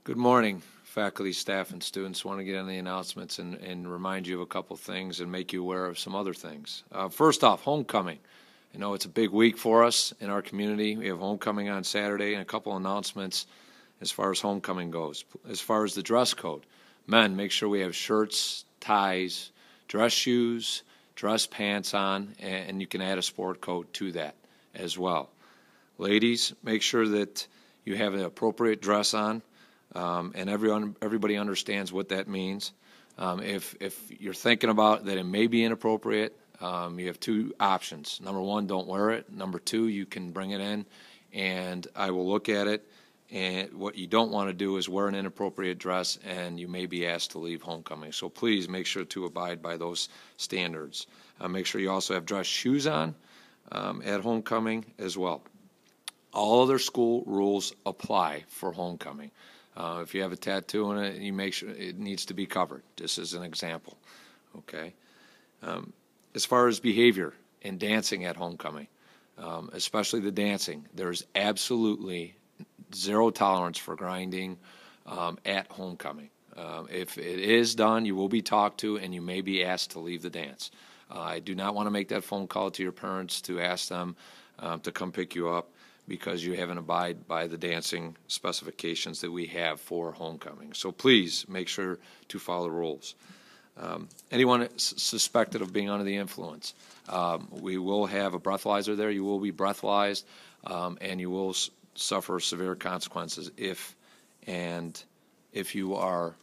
Good morning, faculty, staff, and students. I want to get on the announcements and remind you of a couple things and make you aware of some other things. First off, homecoming. I know it's a big week for us in our community. We have homecoming on Saturday and a couple announcements as far as homecoming goes. As far as the dress code, men, make sure we have shirts, ties, dress shoes, dress pants on, and you can add a sport coat to that as well. Ladies, make sure that you have the appropriate dress on. And everybody understands what that means. If you're thinking about that it may be inappropriate, you have two options. Number one, don't wear it. Number two, you can bring it in, and I will look at it. And what you don't want to do is wear an inappropriate dress, and you may be asked to leave homecoming. So please make sure to abide by those standards. Make sure you also have dress shoes on at homecoming as well. All other school rules apply for homecoming. If you have a tattoo on it, you make sure it needs to be covered, just as an example. Okay. As far as behavior and dancing at homecoming, especially the dancing, there's absolutely zero tolerance for grinding at homecoming. If it is done, you will be talked to and you may be asked to leave the dance. I do not want to make that phone call to your parents to ask them to come pick you up, because you haven't abided by the dancing specifications that we have for homecoming. So please make sure to follow the rules. Anyone suspected of being under the influence, we will have a breathalyzer there. You will be breathalyzed, and you will suffer severe consequences if you are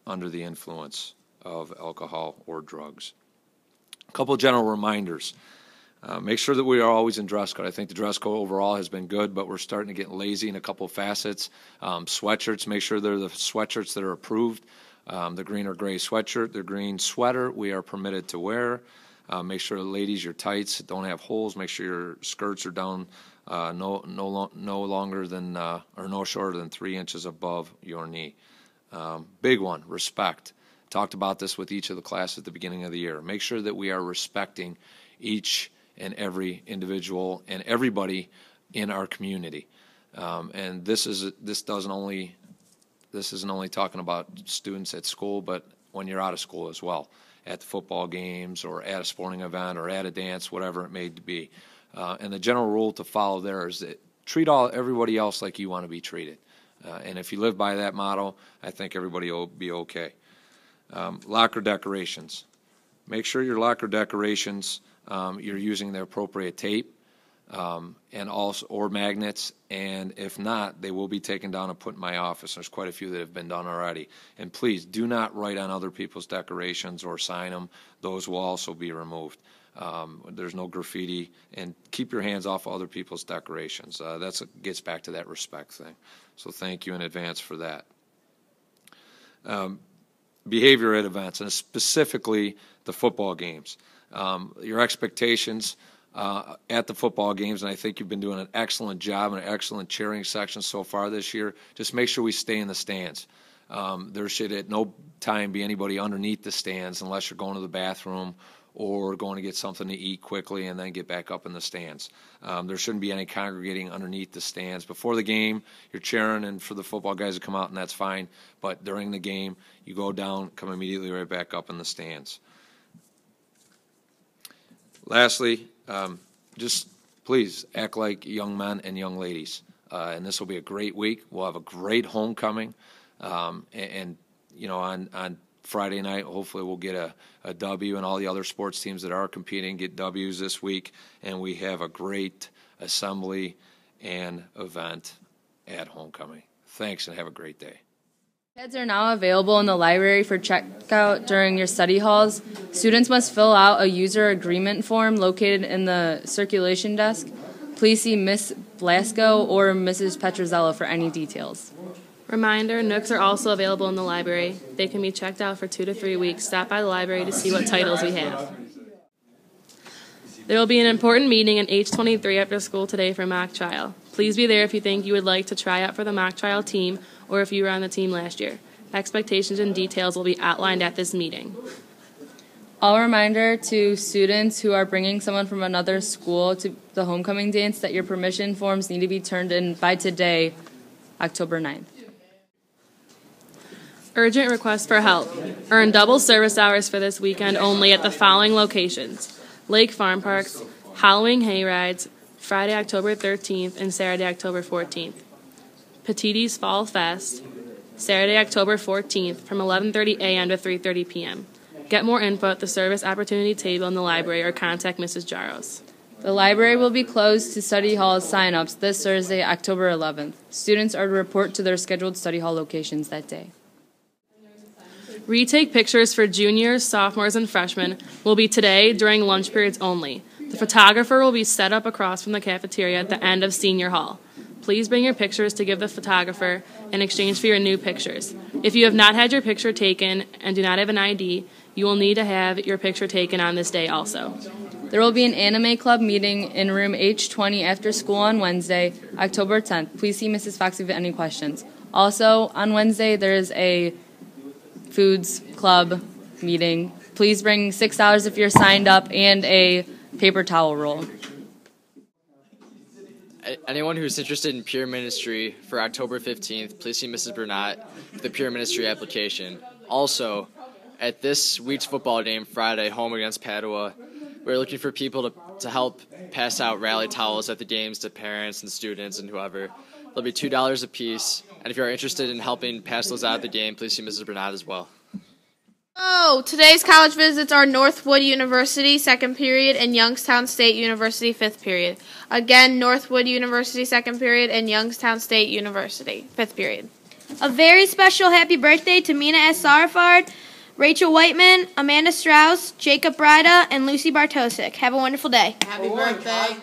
under the influence of alcohol or drugs. A couple of general reminders. Make sure that we are always in dress code. I think the dress code overall has been good, but we're starting to get lazy in a couple of facets. Sweatshirts, make sure they're the sweatshirts that are approved. The green or gray sweatshirt, the green sweater we are permitted to wear. Make sure, ladies, your tights don't have holes. Make sure your skirts are down no longer than or no shorter than 3 inches above your knee. Big one, respect. Talked about this with each of the classes at the beginning of the year. Make sure that we are respecting each and every individual and everybody in our community. And this isn't only talking about students at school, but when you're out of school as well, at the football games or at a sporting event or at a dance, whatever it may be. And the general rule to follow there is that treat everybody else like you want to be treated. And if you live by that motto, I think everybody will be okay. Locker decorations. Make sure your locker decorations, you're using the appropriate tape and also or magnets, and if not, they will be taken down and put in my office. There's quite a few that have been done already. And please do not write on other people's decorations or sign them. Those will also be removed. There's no graffiti, and keep your hands off other people's decorations. That gets back to that respect thing. So thank you in advance for that. Behavior at events, and specifically the football games. Your expectations at the football games, and I think you've been doing an excellent job and an excellent cheering section so far this year. Just make sure we stay in the stands. There should at no time be anybody underneath the stands unless you're going to the bathroom or going to get something to eat quickly and then get back up in the stands. There shouldn't be any congregating underneath the stands. Before the game, you're cheering and for the football guys to come out, and that's fine. But during the game, you go down, come immediately right back up in the stands. Lastly, just please act like young men and young ladies. And this will be a great week. We'll have a great homecoming. And you know, on Friday night, hopefully we'll get a W, and all the other sports teams that are competing get W's this week. And we have a great assembly and event at homecoming. Thanks, and have a great day. Pads are now available in the library for checkout during your study halls. Students must fill out a user agreement form located in the circulation desk. Please see Ms. Blasco or Mrs. Petrozello for any details. Reminder, Nooks are also available in the library. They can be checked out for 2 to 3 weeks. Stop by the library to see what titles we have. There will be an important meeting in H23 after school today for mock trial. Please be there if you think you would like to try out for the mock trial team or if you were on the team last year. Expectations and details will be outlined at this meeting. All reminder to students who are bringing someone from another school to the homecoming dance that your permission forms need to be turned in by today, October 9th. Urgent request for help. Earn double service hours for this weekend only at the following locations: Lake Farm Parks, Halloween hay rides, Friday, October 13th and Saturday, October 14th. Petiti's Fall Fest, Saturday, October 14th from 11:30 a.m. to 3:30 p.m. Get more info at the service opportunity table in the library or contact Mrs. Jaros. The library will be closed to study hall sign-ups this Thursday, October 11th. Students are to report to their scheduled study hall locations that day. Retake pictures for juniors, sophomores, and freshmen will be today during lunch periods only. The photographer will be set up across from the cafeteria at the end of senior hall. Please bring your pictures to give the photographer in exchange for your new pictures. If you have not had your picture taken and do not have an ID, you will need to have your picture taken on this day also. There will be an anime club meeting in room H20 after school on Wednesday, October 10th. Please see Mrs. Fox if you have any questions. Also, on Wednesday, there is a foods club meeting. Please bring $6 if you're signed up and a paper towel roll. Anyone who's interested in peer ministry for October 15th, please see Mrs. Burnett for the peer ministry application. Also, at this week's football game Friday, home against Padua, we're looking for people to help pass out rally towels at the games to parents and students and whoever. They'll be $2 a piece, and if you're interested in helping pass those out at the game, please see Mrs. Burnett as well. Oh, today's college visits are Northwood University, 2nd period, and Youngstown State University, 5th period. Again, Northwood University, 2nd period, and Youngstown State University, 5th period. A very special happy birthday to Mina S. Sarafard, Rachel Whiteman, Amanda Strauss, Jacob Brida, and Lucy Bartosik. Have a wonderful day. Happy birthday.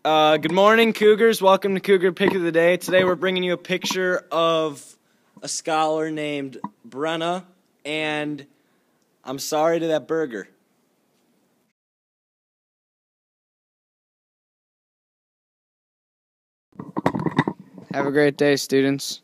Good morning, Cougars. Welcome to Cougar Pick of the Day. Today we're bringing you a picture of a scholar named Brenna, and I'm sorry to that burger. Have a great day, students.